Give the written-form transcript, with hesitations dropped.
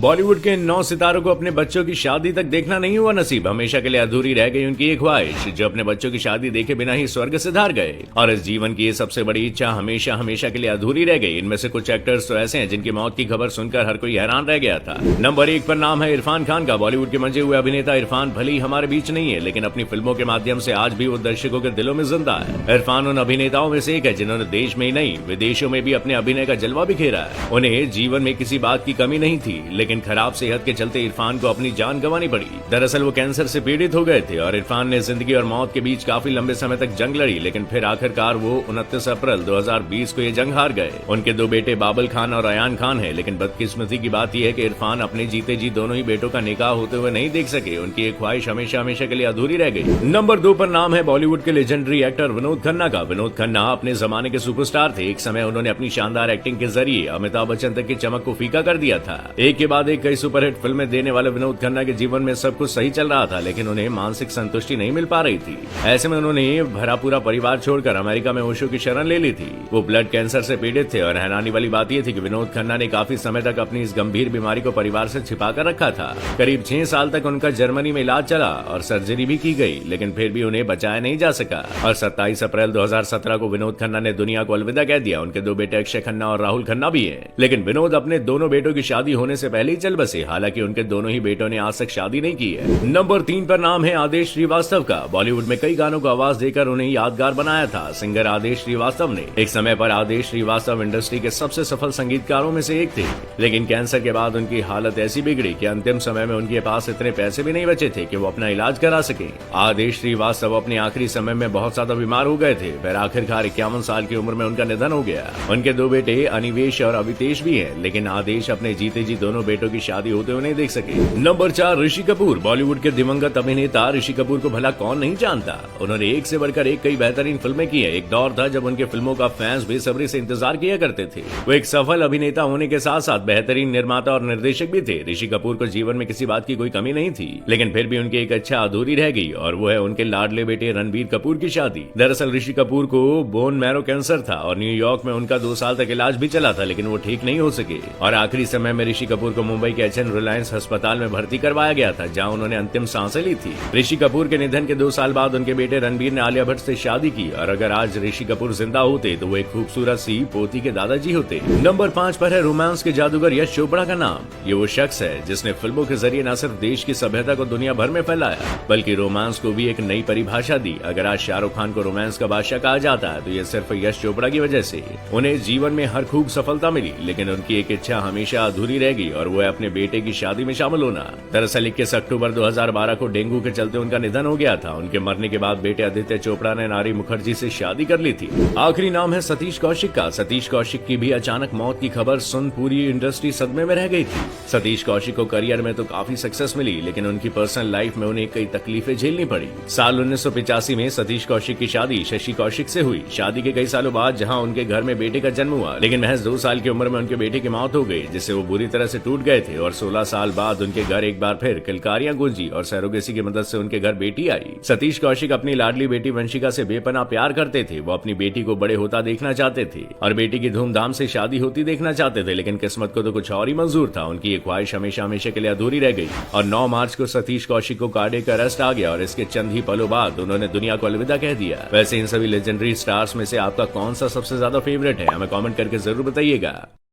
बॉलीवुड के 9 सितारों को अपने बच्चों की शादी तक देखना नहीं हुआ नसीब। हमेशा के लिए अधूरी रह गई उनकी एक ख्वाहिश, जो अपने बच्चों की शादी देखे बिना ही स्वर्ग से धार गए। और इस जीवन की ये सबसे बड़ी इच्छा हमेशा हमेशा के लिए अधूरी रह गई। इनमें से कुछ एक्टर्स तो ऐसे हैं जिनकी मौत की खबर सुनकर हर कोई हैरान रह गया था। नंबर 1 पर नाम है इरफान खान का। बॉलीवुड के मंजे हुए अभिनेता इरफान भले ही हमारे बीच नहीं है, लेकिन अपनी फिल्मों के माध्यम से आज भी वो दर्शकों के दिलों में जिंदा है। इरफान उन अभिनेताओं में से एक है जिन्होंने देश में ही नहीं विदेशों में भी अपने अभिनय का जलवा बिखेरा है। उन्हें जीवन में किसी बात की कमी नहीं थी, लेकिन खराब सेहत के चलते इरफान को अपनी जान गंवानी पड़ी। दरअसल वो कैंसर से पीड़ित हो गए थे और इरफान ने जिंदगी और मौत के बीच काफी लंबे समय तक जंग लड़ी, लेकिन फिर आखिरकार वो 29 अप्रैल 2020 को ये जंग हार गए। उनके 2 बेटे बाबल खान और अयान खान हैं, लेकिन बदकिस्मती की बात यह है कि इरफान अपने जीते जी दोनों ही बेटों का निकाह होते हुए नहीं देख सके। उनकी एक ख्वाहिश हमेशा हमेशा के लिए अधूरी रह गई। नंबर 2 पर नाम है बॉलीवुड के लेजेंडरी एक्टर विनोद खन्ना का। विनोद खन्ना अपने जमाने के सुपरस्टार थे। एक समय उन्होंने अपनी शानदार एक्टिंग के जरिए अमिताभ बच्चन तक की चमक को फीका कर दिया था। एक के बाद एक कई सुपरहिट फिल्में देने वाले विनोद खन्ना के जीवन में सब कुछ सही चल रहा था, लेकिन उन्हें मानसिक संतुष्टि नहीं मिल पा रही थी। ऐसे में उन्होंने भरा पूरा परिवार छोड़कर अमेरिका में ओशो की शरण ले ली थी। वो ब्लड कैंसर से पीड़ित थे और हैरानी वाली बात यह थी कि विनोद खन्ना ने काफी समय तक अपनी इस गंभीर बीमारी को परिवार से छिपा कर रखा था। करीब 6 साल तक उनका जर्मनी में इलाज चला और सर्जरी भी की गई, लेकिन फिर भी उन्हें बचाया नहीं जा सका। और 27 अप्रैल 2017 को विनोद खन्ना ने दुनिया को अलविदा कह दिया। उनके 2 बेटे अक्षय खन्ना और राहुल खन्ना भी हैं, लेकिन विनोद अपने दोनों बेटों की शादी होने से पहले ही चल बसे। हालांकि उनके दोनों ही बेटों ने आज तक शादी नहीं की है। नंबर 3 पर नाम है आदेश श्रीवास्तव का। बॉलीवुड में कई गानों को आवाज देकर उन्हें यादगार बनाया था सिंगर आदेश श्रीवास्तव ने। एक समय पर आदेश श्रीवास्तव इंडस्ट्री के सबसे सफल संगीतकारों में से एक थे, लेकिन कैंसर के बाद उनकी हालत ऐसी बिगड़ी कि अंतिम समय में उनके पास इतने पैसे भी नहीं बचे थे कि वो अपना इलाज करा सके। आदेश श्रीवास्तव अपने आखिरी समय में बहुत ज्यादा बीमार हो गए थे। फिर आखिरकार 51 साल की उम्र में उनका निधन हो गया। उनके 2 बेटे अनिवेश और अवितेश भी हैं, लेकिन आदेश अपने जीते जी दोनों बेटों की शादी होते हुए नहीं देख सके। नंबर 4 ऋषि कपूर। बॉलीवुड के दिवंगत अभिनेता ऋषि कपूर को भला कौन नहीं जानता। उन्होंने एक से बढ़कर एक कई बेहतरीन फिल्में की है। एक दौर था जब उनके फिल्मों का फैंस बेसब्री से इंतजार किया करते थे। वो एक सफल अभिनेता होने के साथ साथ बेहतरीन निर्माता और निर्देशक भी थे। ऋषि कपूर को जीवन में किसी बात की कोई कमी नहीं थी, लेकिन फिर भी उनकी एक अच्छा अधूरी रह गई, और वो है उनके लाडले बेटे रणबीर कपूर की शादी। दरअसल ऋषि कपूर को बोन मैरो कैंसर था और न्यूयॉर्क में उनका 2 साल तक इलाज भी चला था, लेकिन वो ठीक नहीं हो सके। और आखिरी समय में ऋषि कपूर को मुंबई के एचएन रिलायंस अस्पताल में भर्ती करवाया गया था, जहां उन्होंने अंतिम सांसें ली थी। ऋषि कपूर के निधन के 2 साल बाद उनके बेटे रणबीर ने आलिया भट्ट से शादी की, और अगर आज ऋषि कपूर जिंदा होते तो वो एक खूबसूरत सी पोती के दादाजी होते। नंबर 5 पर है रोमांस के जादूगर यश चोपड़ा का नाम। ये वो शख्स है जिसने फिल्मों के जरिए न सिर्फ देश की सभ्यता को दुनिया भर में फैलाया, बल्कि रोमांस को भी एक नई परिभाषा दी। अगर आज शाहरुख खान को रोमांस का बादशाह कहा जाता है तो ये सिर्फ यश चोपड़ा की वजह से। उन्हें जीवन में हर खूब सफलता मिली, लेकिन उनकी एक इच्छा हमेशा अधूरी रह गई, और वो है अपने बेटे की शादी में शामिल होना। दरअसल 21 अक्टूबर 2012 को डेंगू के चलते उनका निधन हो गया था। उनके मरने के बाद बेटे आदित्य चोपड़ा ने नारी मुखर्जी से शादी कर ली थी। आखिरी नाम है सतीश कौशिक का। सतीश कौशिक की भी अचानक मौत की खबर सुन पूरी इंडस्ट्री सदमे में रह गई थी। सतीश कौशिक को करियर में तो काफी सक्सेस मिली, लेकिन उनकी पर्सनल लाइफ में उन्हें कई तकलीफें झेलनी पड़ी। साल 1985 में सतीश कौशिक की शादी शशि कौशिक से हुई। शादी के कई सालों बाद जहां उनके घर में बेटे का जन्म हुआ, लेकिन महज 2 साल की उम्र में उनके बेटे की मौत हो गई, जिससे वो बुरी तरह से टूट गए थे। और 16 साल बाद उनके घर एक बार फिर किलकारियां गूंजी और सरोगेसी की मदद से उनके घर बेटी आई। सतीश कौशिक अपनी लाडली बेटी वंशिका से बेपनाह प्यार करते थे। वो अपनी बेटी को बड़े होता देखना चाहते थे और बेटी की धूमधाम से शादी होती देखना चाहते थे, लेकिन किस्मत को तो कुछ और ही मंजूर था। उनकी ये ख्वाहिश हमेशा हमेशा के लिए अधूरी रह गई, और 9 मार्च को सतीश कौशिक को कार्डियक अरेस्ट आ गया, और इसके चंद ही पलों बाद उन्होंने दुनिया को अलविदा कह दिया। वैसे इन सभी लेजेंडरी स्टार्स में से आपका कौन सा सबसे ज्यादा फेवरेट है, हमें कमेंट करके जरूर बताइएगा।